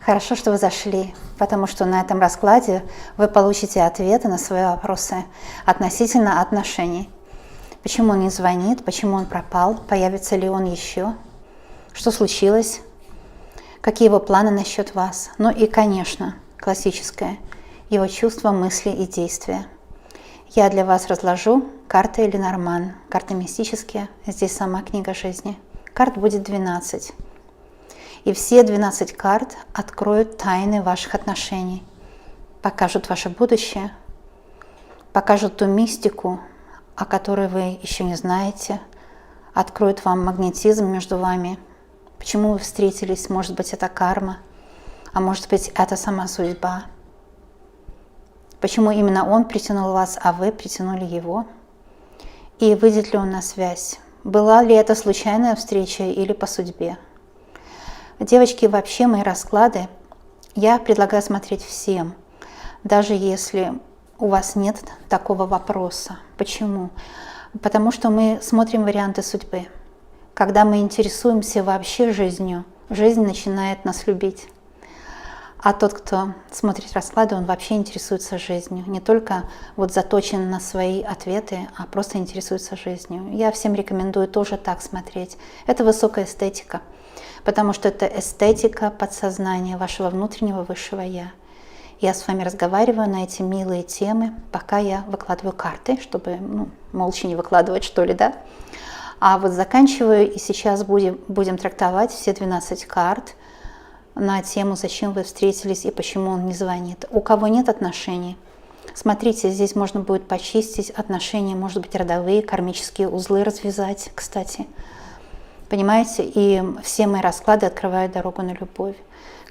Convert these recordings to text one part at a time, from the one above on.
Хорошо, что вы зашли, потому что на этом раскладе вы получите ответы на свои вопросы относительно отношений. Почему он не звонит, почему он пропал, появится ли он еще, что случилось, какие его планы насчет вас. Ну и, конечно, классическое, его чувства, мысли и действия. Я для вас разложу карты Ленорман, карты мистические, здесь сама книга жизни. Карт будет 12. И все 12 карт откроют тайны ваших отношений, покажут ваше будущее, покажут ту мистику, о которой вы еще не знаете, откроют вам магнетизм между вами, почему вы встретились, может быть, это карма, а может быть, это сама судьба. Почему именно он притянул вас, а вы притянули его? И выйдет ли он на связь? Была ли это случайная встреча или по судьбе? Девочки, вообще мои расклады я предлагаю смотреть всем, даже если у вас нет такого вопроса. Почему? Потому что мы смотрим варианты судьбы. Когда мы интересуемся вообще жизнью, жизнь начинает нас любить. А тот, кто смотрит расклады, он вообще интересуется жизнью. Не только вот заточен на свои ответы, а просто интересуется жизнью. Я всем рекомендую тоже так смотреть. Это высокая эстетика, потому что это эстетика подсознания вашего внутреннего высшего «я». Я с вами разговариваю на эти милые темы, пока я выкладываю карты, чтобы молча не выкладывать, что ли, да? А вот заканчиваю, и сейчас будем трактовать все 12 карт на тему, зачем вы встретились и почему он не звонит. У кого нет отношений, смотрите, здесь можно будет почистить отношения, может быть, родовые, кармические узлы развязать, кстати. Понимаете? И все мои расклады открывают дорогу на любовь.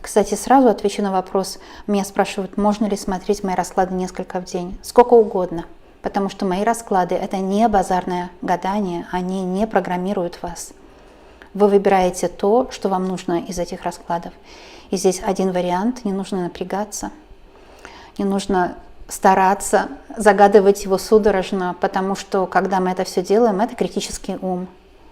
Кстати, сразу отвечу на вопрос. Меня спрашивают, можно ли смотреть мои расклады несколько в день. Сколько угодно. Потому что мои расклады – это не базарное гадание, они не программируют вас. Вы выбираете то, что вам нужно из этих раскладов. И здесь один вариант, не нужно напрягаться, не нужно стараться загадывать его судорожно, потому что, когда мы это все делаем, это критический ум.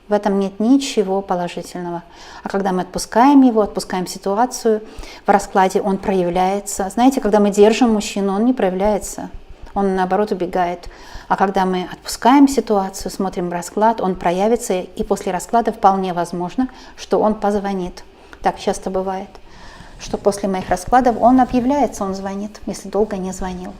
В этом нет ничего положительного. А когда мы отпускаем его, отпускаем ситуацию, в раскладе он проявляется. Знаете, когда мы держим мужчину, он не проявляется, он наоборот убегает. А когда мы отпускаем ситуацию, смотрим расклад, он проявится, и после расклада вполне возможно, что он позвонит. Так часто бывает, что после моих раскладов он объявляется, он звонит, если долго не звонил.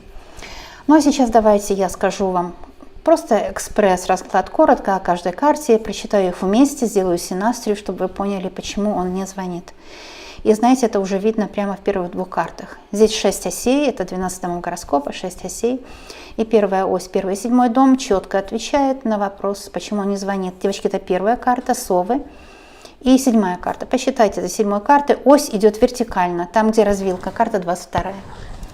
Ну а сейчас давайте я скажу вам просто экспресс-расклад коротко о каждой карте, прочитаю их вместе, сделаю синастрию, чтобы вы поняли, почему он не звонит. И знаете, это уже видно прямо в первых двух картах. Здесь 6 осей, это 12 дом гороскопа, 6 осей. И первая ось, 1 и 7 дом четко отвечает на вопрос, почему он не звонит. Девочки, это первая карта, совы. И 7 карта. Посчитайте, за 7 карты ось идет вертикально, там, где развилка, карта 22.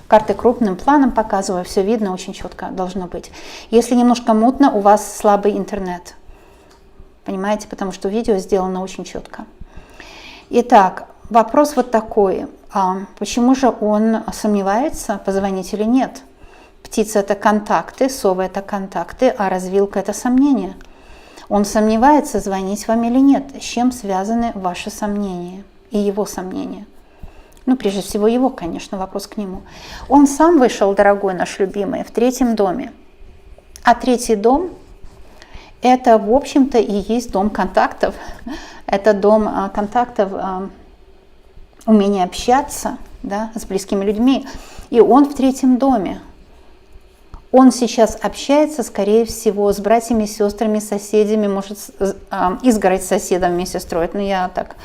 Карты крупным планом показываю, все видно, очень четко должно быть. Если немножко мутно, у вас слабый интернет. Понимаете, потому что видео сделано очень четко. Итак, вопрос вот такой. Почему же он сомневается, позвонить или нет? Птица – это контакты, сова – это контакты, а развилка – это сомнения. Он сомневается, звонить вам или нет. С чем связаны ваши сомнения и его сомнения? Ну, прежде всего его, конечно, вопрос к нему. Он сам вышел, дорогой наш любимый, в 3-м доме. А 3-й дом – это, в общем-то, и есть дом контактов. Это дом контактов, умение общаться, да, с близкими людьми. И он в 3-м доме. Он сейчас общается, скорее всего, с братьями, сестрами, соседями, может, изгородь с соседом вместе строить. Ну, я так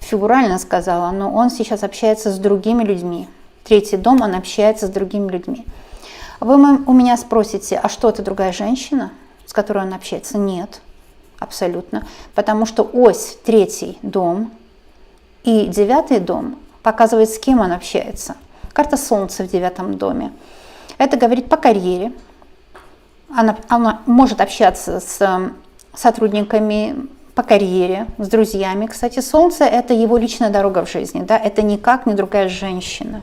фигурально сказала, но он сейчас общается с другими людьми. 3-й дом, он общается с другими людьми. Вы у меня спросите, а что, это другая женщина, с которой он общается? Нет, абсолютно. Потому что ось 3-й дом и 9-й дом показывает, с кем он общается. Карта Солнца в 9-м доме. Это говорит по карьере. Она может общаться с сотрудниками по карьере, с друзьями. Кстати, Солнце – это его личная дорога в жизни. Да? Это никак не другая женщина.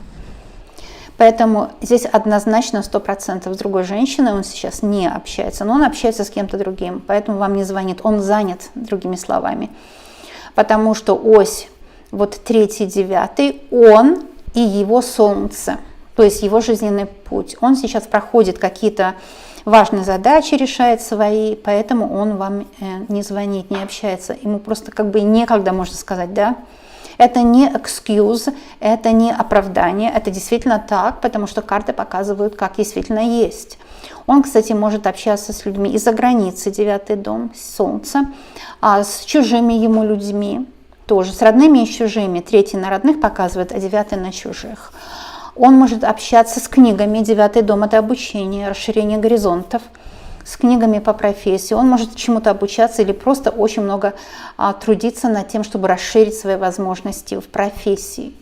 Поэтому здесь однозначно 100% с другой женщиной он сейчас не общается. Но он общается с кем-то другим. Поэтому вам не звонит. Он занят, другими словами. Потому что ось вот 3-й, 9-й, он и его солнце, то есть его жизненный путь. Он сейчас проходит какие-то важные задачи, решает свои, поэтому он вам не звонит, не общается. Ему просто как бы некогда, можно сказать, да. Это не excuse, это не оправдание, это действительно так, потому что карты показывают, как действительно есть. Он, кстати, может общаться с людьми из-за границы, 9-й дом, солнце, с чужими ему людьми, тоже с родными и с чужими. 3-й на родных показывает, а 9-й на чужих. Он может общаться с книгами, 9-й дом – это обучение, расширение горизонтов, с книгами по профессии. Он может чему-то обучаться или просто очень много трудиться над тем, чтобы расширить свои возможности в профессии.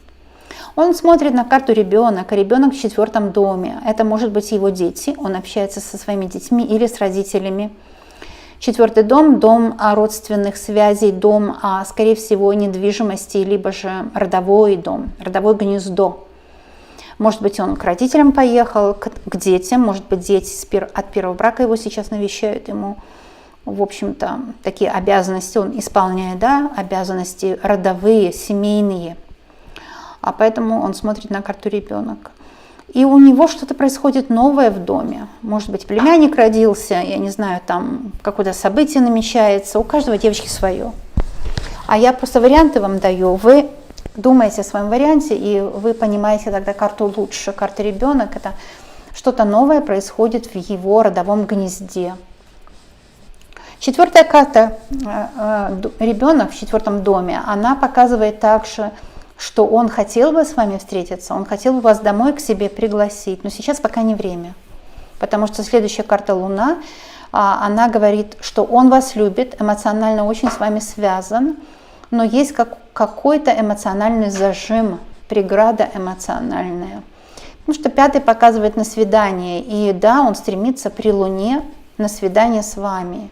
Он смотрит на карту ребенок, а ребенок в 4-м доме. Это может быть его дети, он общается со своими детьми или с родителями. 4-й дом – дом родственных связей, дом, скорее всего, недвижимости, либо же родовой дом, родовое гнездо. Может быть, он к родителям поехал, к детям, может быть, дети от первого брака его сейчас навещают, ему, в общем-то, такие обязанности он исполняет, да, обязанности родовые, семейные. А поэтому он смотрит на карту ребенок. И у него что-то происходит новое в доме. Может быть, племянник родился, я не знаю, там какое-то событие намечается. У каждого девочки свое. А я просто варианты вам даю. Вы думаете о своем варианте, и вы понимаете тогда карту лучше. Карта ребенок – это что-то новое происходит в его родовом гнезде. 4-я карта ребенок в 4-м доме, она показывает также, что он хотел бы с вами встретиться, он хотел бы вас домой к себе пригласить, но сейчас пока не время, потому что следующая карта Луна, она говорит, что он вас любит, эмоционально очень с вами связан, но есть какой-то эмоциональный зажим, преграда эмоциональная. Потому что 5-й показывает на свидание, и да, он стремится при Луне на свидание с вами.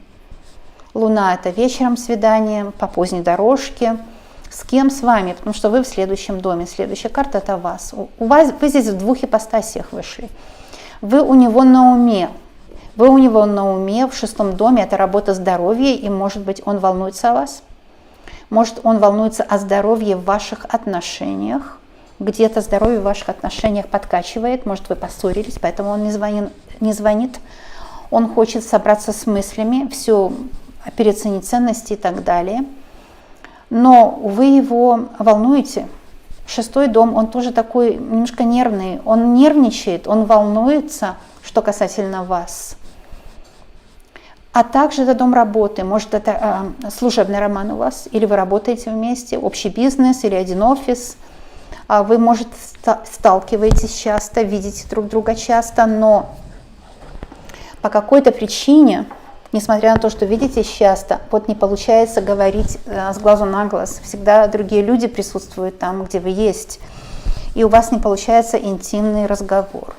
Луна – это вечером свидание, по поздней дорожке. С кем? С вами, потому что вы в следующем доме. Следующая карта – это вас. Вы здесь в 2 ипостасиях вышли. Вы у него на уме. Вы у него на уме в 6-м доме – это работа, здоровье, и, может быть, он волнуется о вас. Может, он волнуется о здоровье в ваших отношениях. Где-то здоровье в ваших отношениях подкачивает. Может, вы поссорились, поэтому он не звонит. Он хочет собраться с мыслями, все переоценить ценности и так далее. Но вы его волнуете. 6-й дом, он тоже такой немножко нервный. Он нервничает, он волнуется, что касательно вас. А также это дом работы. Может, это служебный роман у вас, или вы работаете вместе, общий бизнес или один офис. Вы, может, сталкиваетесь часто, видите друг друга часто, но по какой-то причине, несмотря на то, что видитесь часто, вот не получается говорить с глазу на глаз. Всегда другие люди присутствуют там, где вы есть, и у вас не получается интимный разговор.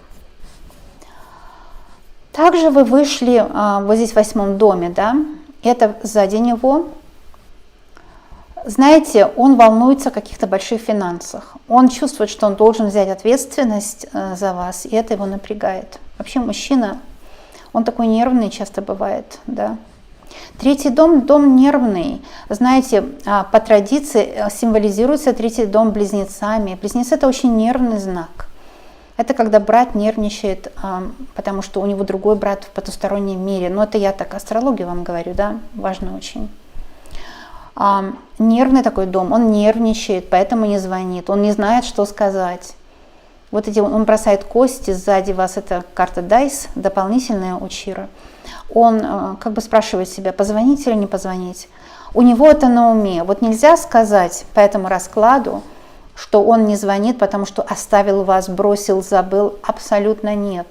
Также вы вышли вот здесь в 8-м доме, да, это сзади него. Знаете, он волнуется о каких-то больших финансах. Он чувствует, что он должен взять ответственность за вас, и это его напрягает. Вообще мужчина, он такой нервный часто бывает, да. 3-й дом, дом нервный. Знаете, по традиции символизируется 3-й дом близнецами. Близнецы – это очень нервный знак. Это когда брат нервничает, потому что у него другой брат в потустороннем мире. Но это я так астрологию вам говорю, да, важно очень. Нервный такой дом, он нервничает, поэтому не звонит, он не знает, что сказать. Вот эти, он бросает кости, сзади вас это карта Дайс, дополнительная у Чира. Он как бы спрашивает себя, позвонить или не позвонить. У него это на уме. Вот нельзя сказать по этому раскладу, что он не звонит, потому что оставил вас, бросил, забыл. Абсолютно нет.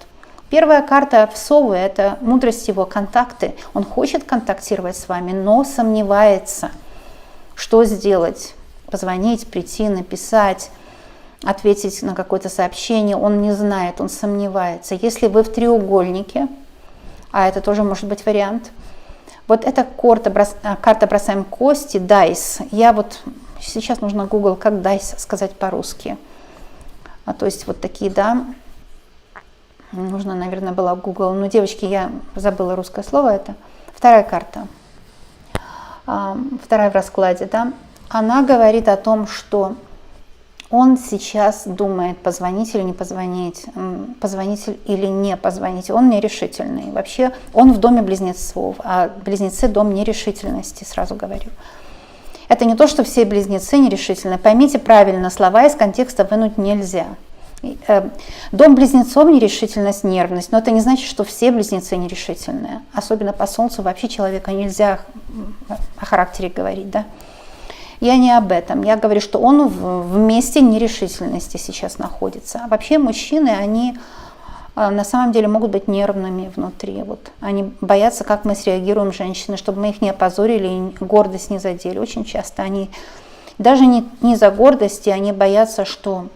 Первая карта в Совы – это мудрость его, контакты. Он хочет контактировать с вами, но сомневается, что сделать. Позвонить, прийти, написать, ответить на какое-то сообщение. Он не знает, он сомневается. Если вы в треугольнике, а это тоже может быть вариант, вот эта карта «Бросаем кости», дайс. Я вот сейчас нужно Google, как дайс сказать по-русски. То есть вот такие, да. Нужно, наверное, было Google. Но, девочки, я забыла русское слово это. Вторая карта. Вторая в раскладе, да. она говорит о том, что он сейчас думает, позвонить или не позвонить, позвонить или не позвонить. Он нерешительный. Вообще он в доме близнецов, а близнецы – дом нерешительности, сразу говорю. Это не то, что все близнецы нерешительны. Поймите правильно, слова из контекста вынуть нельзя. Дом близнецов – нерешительность, нервность, но это не значит, что все близнецы нерешительные. Особенно по Солнцу вообще человека нельзя о характере говорить, да? Я не об этом. Я говорю, что он в месте нерешительности сейчас находится. А вообще мужчины, они на самом деле могут быть нервными внутри. Вот. Они боятся, как мы среагируем, женщины, чтобы мы их не опозорили и гордость не задели. Очень часто они даже не за гордости, они боятся, что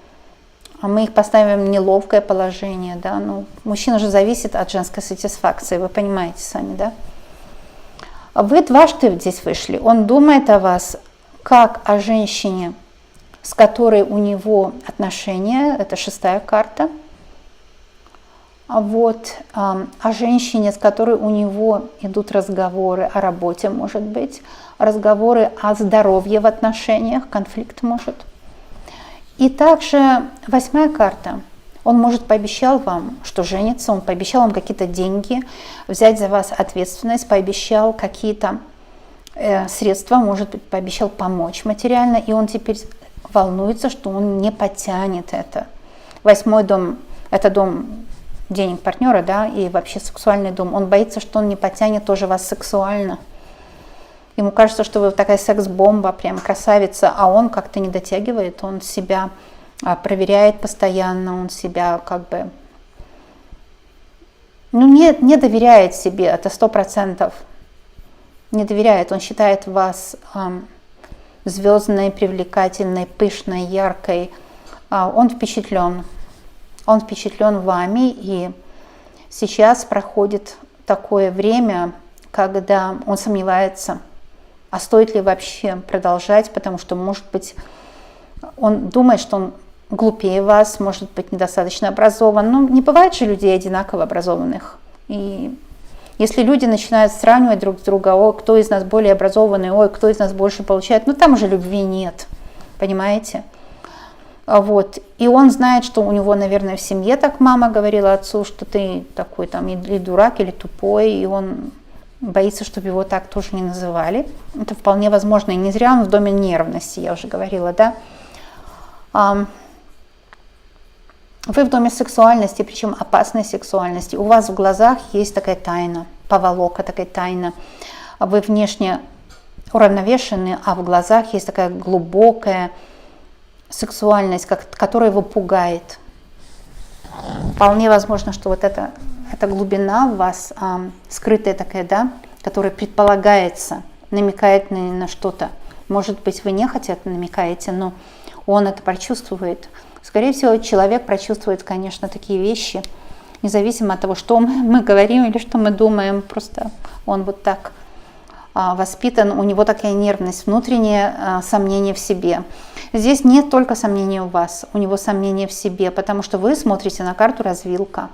мы их поставим в неловкое положение. Да? Ну, мужчина же зависит от женской сатисфакции, вы понимаете сами, да? Вы дважды здесь вышли. Он думает о вас как о женщине, с которой у него отношения, это 6-я карта, вот, о женщине, с которой у него идут разговоры о работе, может быть, разговоры о здоровье в отношениях, конфликт может. И также 8-я карта. Он, может, пообещал вам, что женится, он пообещал вам какие-то деньги, взять за вас ответственность, пообещал какие-то средства, может быть, пообещал помочь материально, и он теперь волнуется, что он не потянет это. 8-й дом – это дом денег партнера, да, и вообще сексуальный дом. Он боится, что он не потянет тоже вас сексуально. Ему кажется, что вы такая секс-бомба, прям красавица, а он как-то не дотягивает, он себя проверяет постоянно, он себя как бы, ну, не доверяет себе, это 100%. Не доверяет, он считает вас звездной, привлекательной, пышной, яркой. Он впечатлен вами, и сейчас проходит такое время, когда он сомневается, а стоит ли вообще продолжать, потому что, может быть, он думает, что он глупее вас, может быть, недостаточно образован. Ну, не бывает же людей одинаково образованных. И если люди начинают сравнивать друг с другом, ой, кто из нас более образованный, ой, кто из нас больше получает, ну там уже любви нет, понимаете? Вот. И он знает, что у него, наверное, в семье так мама говорила отцу, что ты такой там или дурак, или тупой, и он боится, чтобы его так тоже не называли. Это вполне возможно, и не зря он в доме нервности, я уже говорила, да? Вы в доме сексуальности, причем опасной сексуальности. У вас в глазах есть такая тайна, поволока, такая тайна. Вы внешне уравновешены, а в глазах есть такая глубокая сексуальность, которая его пугает. Вполне возможно, что вот эта глубина в вас, скрытая такая, да, которая предполагается, намекает на что-то. Может быть, вы нехотя намекаете, но он это прочувствует. Скорее всего, человек прочувствует, конечно, такие вещи, независимо от того, что мы говорим или что мы думаем. Просто он вот так воспитан, у него такая нервность, внутреннее сомнение в себе. Здесь нет только сомнения в вас, у него сомнение в себе, потому что вы смотрите на карту развилка.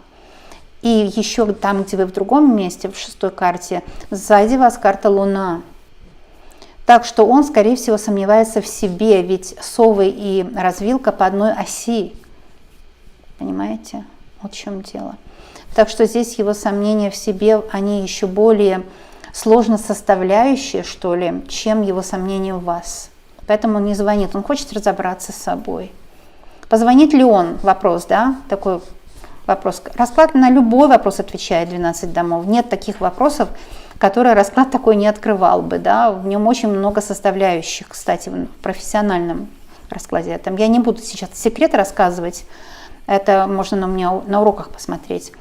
И еще там, где вы в другом месте, в 6-й карте, сзади вас карта Луна. Так что он, скорее всего, сомневается в себе, ведь совы и развилка по одной оси. Понимаете? Вот в чем дело. Так что здесь его сомнения в себе, они еще более сложно составляющие, что ли, чем его сомнения в вас. Поэтому он не звонит, он хочет разобраться с собой. Позвонит ли он? Вопрос, да? Такой вопрос. Расклад на любой вопрос отвечает 12 домов. Нет таких вопросов, который расклад такой не открывал бы, да, в нем очень много составляющих, кстати, в профессиональном раскладе. Там я не буду сейчас секреты рассказывать, это можно на меня на уроках посмотреть.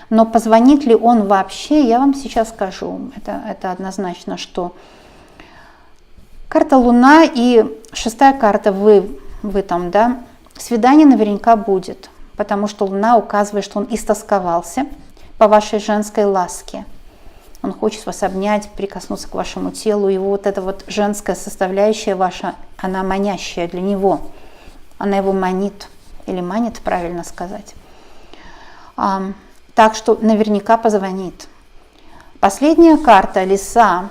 Но позвонит ли он вообще, я вам сейчас скажу, это однозначно, что карта Луна и 6-я карта, вы там, да, свидание наверняка будет, потому что Луна указывает, что он истосковался по вашей женской ласке. Он хочет вас обнять, прикоснуться к вашему телу. Его вот эта вот женская составляющая ваша, она манящая для него. Она его манит. Или манит, правильно сказать. Так что наверняка позвонит. Последняя карта, лиса,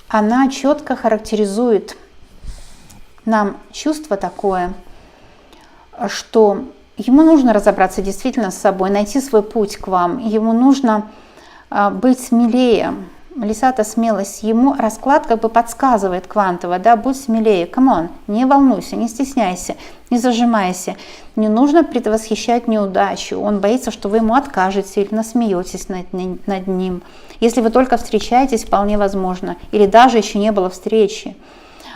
она четко характеризует нам чувство такое, что ему нужно разобраться действительно с собой, найти свой путь к вам, ему нужно быть смелее. Лиса — это смелость. Ему расклад как бы подсказывает квантово, да, будь смелее, come on, не волнуйся, не стесняйся, не зажимайся. Не нужно предвосхищать неудачу. Он боится, что вы ему откажете или насмеетесь над ним. Если вы только встречаетесь, вполне возможно, или даже еще не было встречи.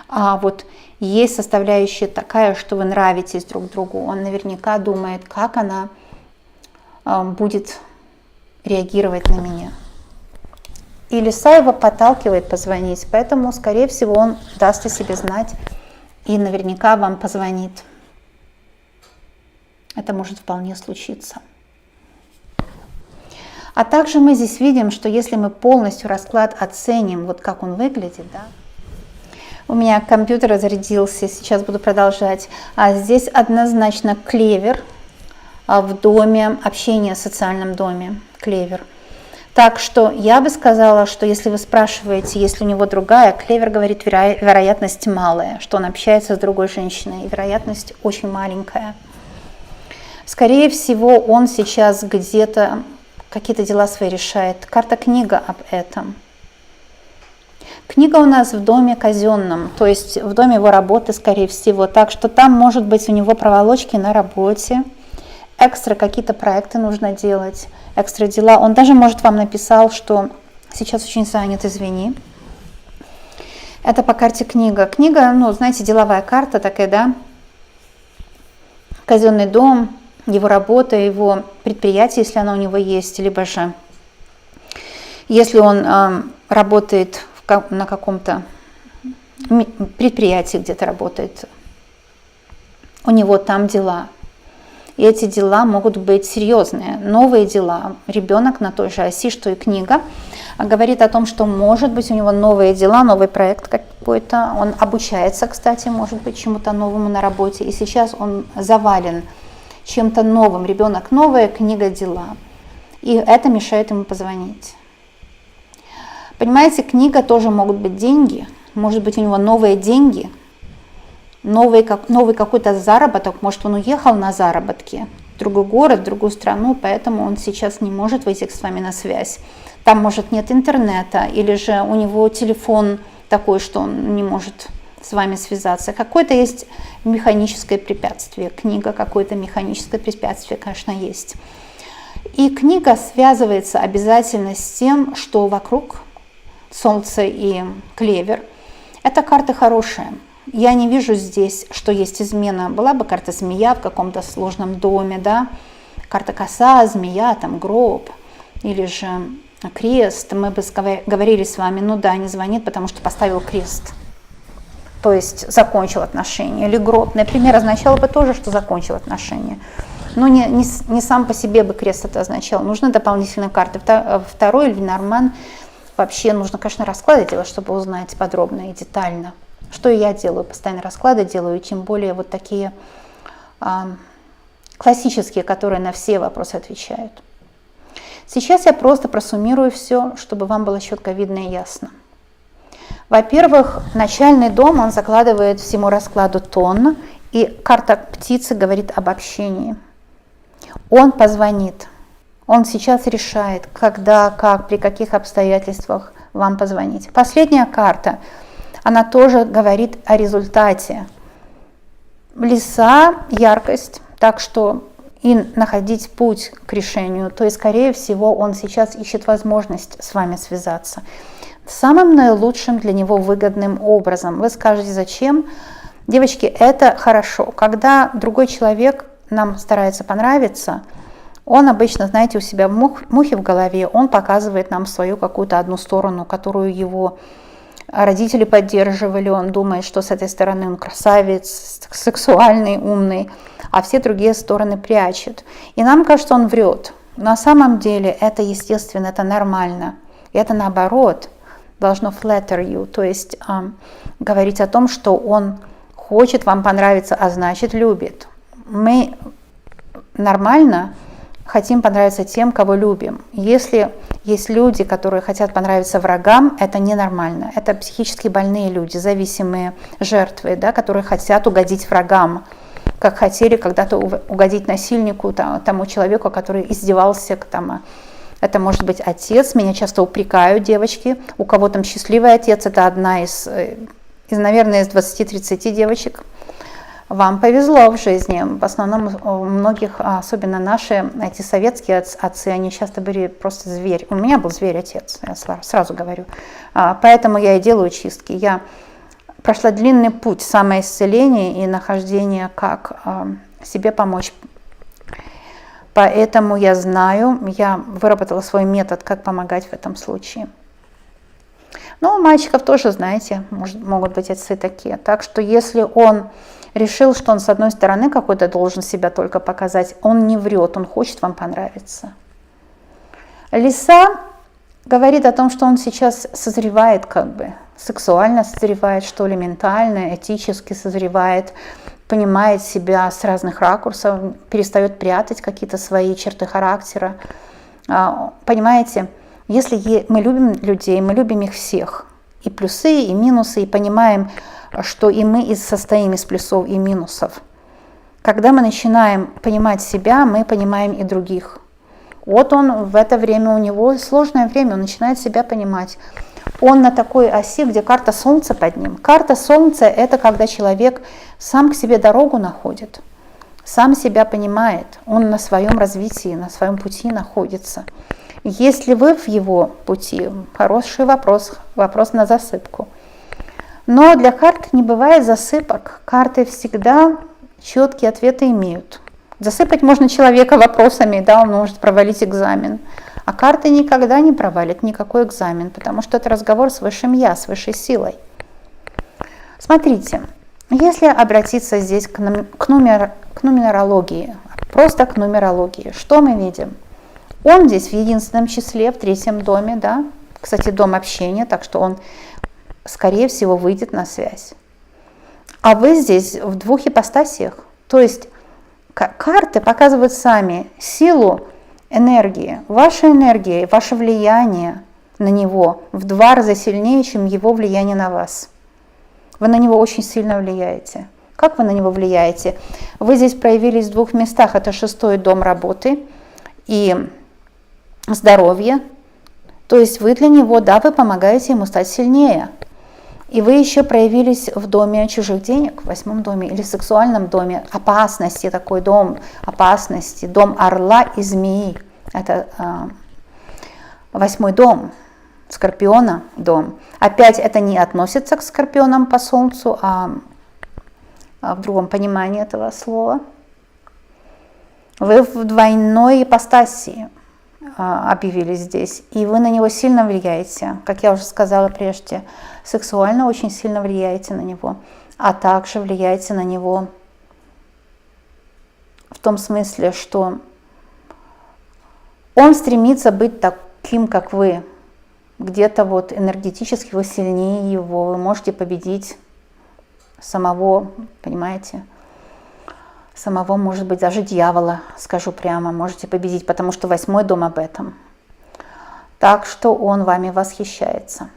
А вот есть составляющая такая, что вы нравитесь друг другу. Он наверняка думает, как она будет реагировать на меня. И лиса его подталкивает позвонить, поэтому, скорее всего, он даст о себе знать и наверняка вам позвонит. Это может вполне случиться. А также мы здесь видим, что если мы полностью расклад оценим, вот как он выглядит, да. У меня компьютер разрядился, сейчас буду продолжать. Здесь однозначно клевер в доме, общение в социальном доме, клевер. Так что я бы сказала, что если вы спрашиваете, если у него другая, клевер говорит, вероятность малая, что он общается с другой женщиной, и вероятность очень маленькая. Скорее всего, он сейчас где-то какие-то дела свои решает. Карта книга об этом. Книга у нас в доме казенном, то есть в доме его работы, скорее всего. Так что там может быть у него проволочки на работе, экстра какие-то проекты нужно делать, экстра дела. Он даже, может, вам написал, что сейчас очень занят, извини. Это по карте книга. Книга, ну, знаете, деловая карта такая, да? Казенный дом, его работа, его предприятие, если оно у него есть, либо же, если он работает на каком-то предприятии, где-то работает, у него там дела. И эти дела могут быть серьезные, новые дела. Ребенок на той же оси, что и книга, говорит о том, что может быть у него новые дела, новый проект какой-то. Он обучается, кстати, может быть, чему-то новому на работе. И сейчас он завален чем-то новым. Ребенок новая, книга дела. И это мешает ему позвонить. Понимаете, книга тоже могут быть деньги. Может быть, у него новые деньги. Новый какой-то заработок, может, он уехал на заработки в другой город, в другую страну, поэтому он сейчас не может выйти с вами на связь. Там, может, нет интернета, или же у него телефон такой, что он не может с вами связаться. Какое-то есть механическое препятствие, книга, какое-то механическое препятствие, конечно, есть. И книга связывается обязательно с тем, что вокруг Солнце и клевер. Эта карта хорошая. Я не вижу здесь, что есть измена. Была бы карта змея в каком-то сложном доме, да? Карта коса, змея, там гроб, или же крест. Мы бы говорили с вами, ну да, не звонит, потому что поставил крест. То есть закончил отношения. Или гроб, например, означало бы тоже, что закончил отношения. Но не сам по себе бы крест это означал. Нужны дополнительные карты. Второй Левинарман. Вообще нужно, конечно, расклады делать, чтобы узнать подробно и детально. Что и я делаю, постоянно расклады делаю, и тем более вот такие классические, которые на все вопросы отвечают. Сейчас я просто просуммирую все, чтобы вам было четко видно и ясно. Во-первых, начальный дом, он закладывает всему раскладу тон, и карта птицы говорит об общении. Он позвонит, он сейчас решает, когда, как, при каких обстоятельствах вам позвонить. Последняя карта, она тоже говорит о результате. Лиса, яркость, так что и находить путь к решению. То есть, скорее всего, он сейчас ищет возможность с вами связаться. Самым наилучшим для него выгодным образом. Вы скажете, зачем? Девочки, это хорошо. Когда другой человек нам старается понравиться, он обычно, знаете, у себя мухи в голове, он показывает нам свою какую-то одну сторону, которую его родители поддерживали, он думает, что с этой стороны он красавец, сексуальный, умный, а все другие стороны прячет. И нам кажется, он врет. На самом деле это естественно, это нормально. И это наоборот должно flatter you, то есть говорить о том, что он хочет вам понравиться, а значит любит. Мы нормально хотим понравиться тем, кого любим. Если есть люди, которые хотят понравиться врагам, это ненормально. Это психически больные люди, зависимые жертвы, да, которые хотят угодить врагам, как хотели когда-то угодить насильнику, тому человеку, который издевался. Это может быть отец. Меня часто упрекают девочки. У кого там счастливый отец, это одна из наверное, из 20-30 девочек. Вам повезло в жизни. В основном у многих, особенно наши, эти советские отцы, они часто были просто зверь. У меня был зверь-отец, я сразу говорю. Поэтому я и делаю чистки. Я прошла длинный путь самоисцеления и нахождения, как себе помочь. Поэтому я знаю, я выработала свой метод, как помогать в этом случае. Но у мальчиков тоже, знаете, могут быть отцы такие. Так что если он решил, что он с одной стороны какой-то должен себя только показать, он не врет, он хочет вам понравиться. Лиса говорит о том, что он сейчас созревает сексуально созревает, что ли, ментально, этически созревает, понимает себя с разных ракурсов, перестает прятать какие-то свои черты характера. Понимаете, если мы любим людей, мы любим их всех, и плюсы, и минусы, и понимаем, что и мы состоим из плюсов и минусов. Когда мы начинаем понимать себя, мы понимаем и других. Вот он в это время, у него сложное время, он начинает себя понимать. Он на такой оси, где карта Солнца под ним. Карта Солнца – это когда человек сам к себе дорогу находит, сам себя понимает, он на своем развитии, на своем пути находится. Если вы в его пути, хороший вопрос, вопрос на засыпку. Но для карт не бывает засыпок. Карты всегда четкие ответы имеют. Засыпать можно человека вопросами, да, он может провалить экзамен. А карты никогда не провалят никакой экзамен, потому что это разговор с высшим я, с высшей силой. Смотрите, если обратиться здесь к нумерологии, просто к нумерологии, что мы видим? Он здесь в единственном числе, в 3-м доме, да, кстати, дом общения, так что он, скорее всего, выйдет на связь. А вы здесь в 2 ипостасиях, то есть карты показывают сами силу энергии, ваше влияние на него в 2 раза сильнее, чем его влияние на вас. Вы на него очень сильно влияете. Как вы на него влияете? Вы здесь проявились в 2 местах, это 6-й дом работы и здоровье. То есть вы для него, да, вы помогаете ему стать сильнее. И вы еще проявились в доме чужих денег, в 8-м доме или сексуальном доме, опасности, такой дом опасности, дом орла и змеи. Это 8-й дом, скорпиона дом. Опять это не относится к скорпионам по солнцу, а в другом понимании этого слова. Вы в двойной ипостаси объявились здесь, и вы на него сильно влияете, как я уже сказала прежде, сексуально очень сильно влияете на него, а также влияете на него в том смысле, что он стремится быть таким, как вы, где-то вот энергетически вы сильнее его, вы можете победить самого, понимаете? Самого, может быть, даже дьявола, скажу прямо, можете победить, потому что 8-й дом об этом. Так что он вами восхищается.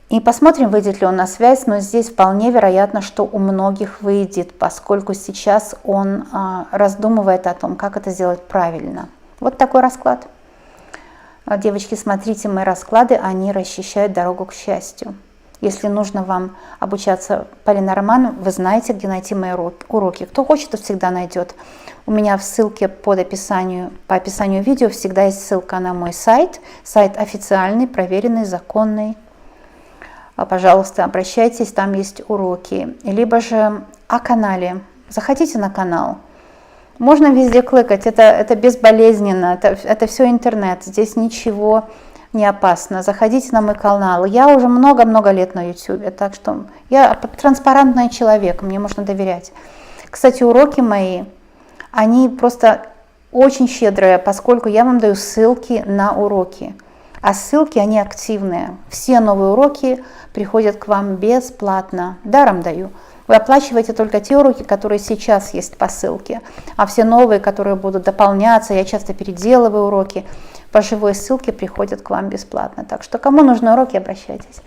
И посмотрим, выйдет ли он на связь, но здесь вполне вероятно, что у многих выйдет, поскольку сейчас он раздумывает о том, как это сделать правильно. Вот такой расклад. Девочки, смотрите, мои расклады, они расчищают дорогу к счастью. Если нужно вам обучаться Полина, вы знаете, где найти мои уроки. Кто хочет, тот всегда найдет. У меня в ссылке по описанию видео всегда есть ссылка на мой сайт. Сайт официальный, проверенный, законный. Пожалуйста, обращайтесь, там есть уроки. Либо же о канале. Заходите на канал. Можно везде кликать, это безболезненно, это все интернет, здесь ничего не опасно. Заходите на мой канал. Я уже много-много лет на YouTube, так что я транспарентный человек, мне можно доверять. Кстати, уроки мои, они просто очень щедрые, поскольку я вам даю ссылки на уроки. А ссылки, они активные. Все новые уроки приходят к вам бесплатно, даром даю. Вы оплачиваете только те уроки, которые сейчас есть по ссылке, а все новые, которые будут дополняться, я часто переделываю уроки, по живой ссылке приходят к вам бесплатно. Так что кому нужны уроки, обращайтесь.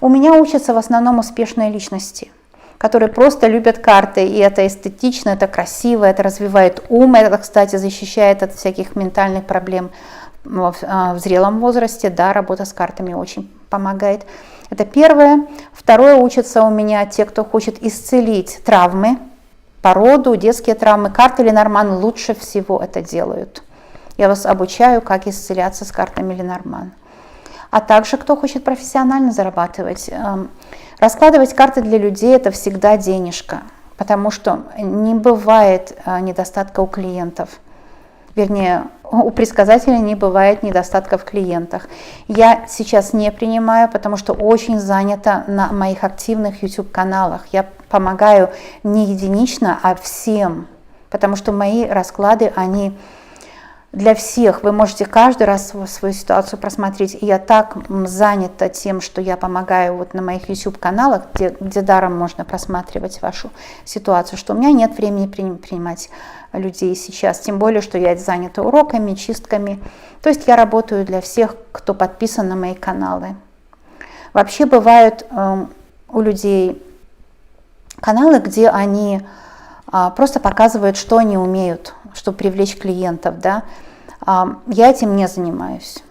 У меня учатся в основном успешные личности, которые просто любят карты, и это эстетично, это красиво, это развивает ум, это, кстати, защищает от всяких ментальных проблем в зрелом возрасте, да, работа с картами очень помогает. Это первое. Второе, учатся у меня те, кто хочет исцелить травмы по роду, детские травмы. Карты Ленорман лучше всего это делают. Я вас обучаю, как исцеляться с картами Ленорман. А также, кто хочет профессионально зарабатывать. Раскладывать карты для людей – это всегда денежка, потому что не бывает недостатка у клиентов. Вернее, у предсказателя не бывает недостатка в клиентах. Я сейчас не принимаю, потому что очень занята на моих активных YouTube-каналах. Я помогаю не единично, а всем, потому что мои расклады, они для всех. Вы можете каждый раз свою ситуацию просмотреть. И я так занята тем, что я помогаю вот на моих YouTube-каналах, где даром можно просматривать вашу ситуацию, что у меня нет времени принимать людей сейчас. Тем более, что я занята уроками, чистками. То есть я работаю для всех, кто подписан на мои каналы. Вообще бывают у людей каналы, где они просто показывают, что они умеют, чтобы привлечь клиентов, да. Я этим не занимаюсь.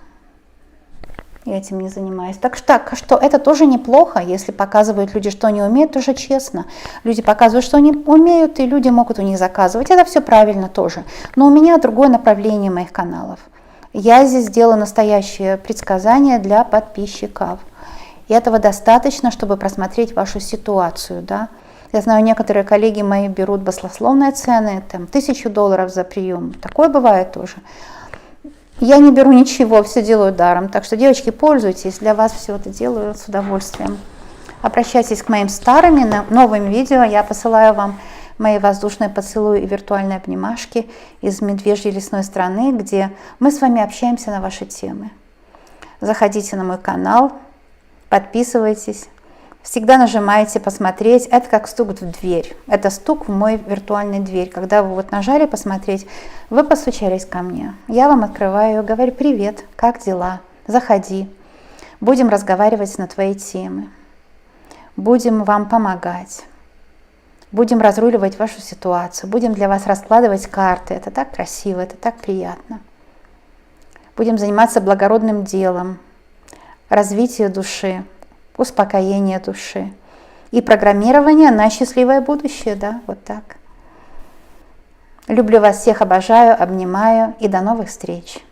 Так что это тоже неплохо, если показывают люди, что они умеют, тоже честно. Люди показывают, что они умеют, и люди могут у них заказывать. Это все правильно тоже. Но у меня другое направление моих каналов. Я здесь делаю настоящее предсказание для подписчиков. И этого достаточно, чтобы просмотреть вашу ситуацию, да. Я знаю, некоторые коллеги мои берут баснословные цены, там $1000 за прием. Такое бывает тоже. Я не беру ничего, все делаю даром. Так что, девочки, пользуйтесь, для вас все это делаю с удовольствием. Обращайтесь к моим старым, новым видео. Я посылаю вам мои воздушные поцелуи и виртуальные обнимашки из Медвежьей лесной страны, где мы с вами общаемся на ваши темы. Заходите на мой канал, подписывайтесь. Всегда нажимаете «Посмотреть». Это как стук в дверь. Это стук в мой виртуальный дверь. Когда вы вот нажали «Посмотреть», вы постучались ко мне. Я вам открываю, говорю: «Привет, как дела? Заходи. Будем разговаривать на твои темы. Будем вам помогать. Будем разруливать вашу ситуацию. Будем для вас раскладывать карты. Это так красиво, это так приятно. Будем заниматься благородным делом, развитием души, успокоение души и программирование на счастливое будущее, да, вот так. Люблю вас всех, обожаю, обнимаю и до новых встреч.